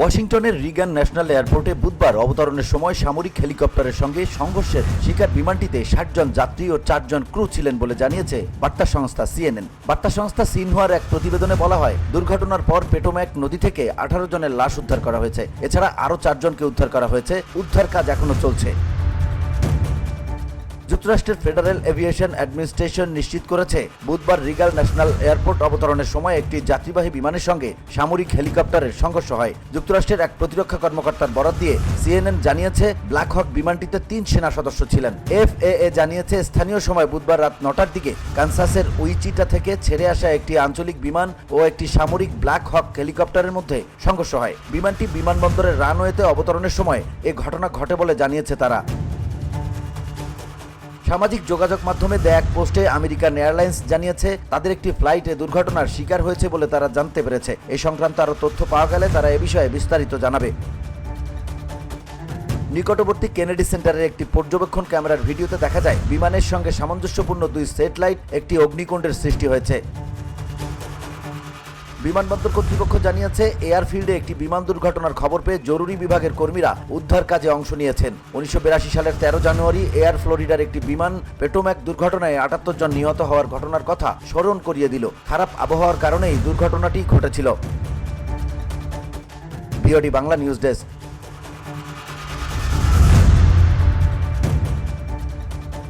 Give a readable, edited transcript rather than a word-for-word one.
ওয়াশিংটনের রিগান ন্যাশনাল এয়ারপোর্টে বুধবার অবতরণের সময় সামরিক হেলিকপ্টারের সঙ্গে সংঘর্ষের শিকার বিমানটিতে ৬০ জন যাত্রী ও ৪ জন ক্রু ছিলেন বলে জানিয়েছে বার্তা সংস্থা সিএনএন। বার্তা সংস্থা সিনহুয়ার এক প্রতিবেদনে বলা হয়, দুর্ঘটনার পর পেটোম্যাক নদী থেকে ১৮ জনের লাশ উদ্ধার করা হয়েছে। এছাড়া আরও ৪ জনকে উদ্ধার করা হয়েছে। উদ্ধার কাজ এখনও চলছে। যুক্তরাষ্ট্রের ফেডারেল এভিয়েশন অ্যাডমিনিস্ট্রেশন নিশ্চিত করেছে, বুধবার রিগাল ন্যাশনাল এয়ারপোর্ট অবতরণের সময় একটি যাত্রীবাহী বিমানের সঙ্গে সামরিক হেলিকপ্টারের সংঘর্ষ হয়। যুক্তরাষ্ট্রের এক প্রতিরক্ষা কর্মকর্তার বরাত দিয়ে সিএনএন জানিয়েছে, ব্ল্যাক হক বিমানটিতে ৩ সেনা সদস্য ছিলেন। এফএএ জানিয়েছে, স্থানীয় সময় বুধবার রাত ৯টার দিকে কানসাসের উইচিটা থেকে ছেড়ে আসা একটি আঞ্চলিক বিমান ও একটি সামরিক ব্ল্যাক হক হেলিকপ্টারের মধ্যে সংঘর্ষ হয়। বিমানটি বিমানবন্দরের রানওয়েতে অবতরণের সময় এ ঘটনা ঘটে বলে জানিয়েছে তারা। সামাজিক যোগাযোগ মাধ্যমে দেয়া এক পোস্টে আমেরিকান এয়ারলাইন্স জানিয়েছে, তাদের একটি ফ্লাইটে দুর্ঘটনার শিকার হয়েছে বলে তারা জানতে পেরেছে। এই সংক্রান্ত আরও তথ্য পাওয়া গেলে তারা এ বিষয়ে বিস্তারিত জানাবে। নিকটবর্তী কেনেডি সেন্টারের একটি পর্যবেক্ষণ ক্যামেরার ভিডিওতে দেখা যায়, বিমানের সঙ্গে সামঞ্জস্যপূর্ণ 2 স্যাটেলাইট একটি অগ্নিকুণ্ডের সৃষ্টি হয়েছে। বিমানবন্দর কর্তৃপক্ষ জানিয়েছে, এয়ারফিল্ডে একটি বিমান দুর্ঘটনার খবর পেয়ে জরুরি বিভাগের কর্মীরা উদ্ধার কাজে অংশ নিয়েছেন। ১৯৮২ সালের ১৩ জানুয়ারি এয়ার ফ্লোরিডার একটি বিমান পেটোম্যাক দুর্ঘটনায় ৭৮ জন নিহত হওয়ার ঘটনার কথা স্মরণ করিয়ে দিল। খারাপ আবহাওয়ার কারণেই দুর্ঘটনাটি ঘটেছিল। BOD Bangla news desk.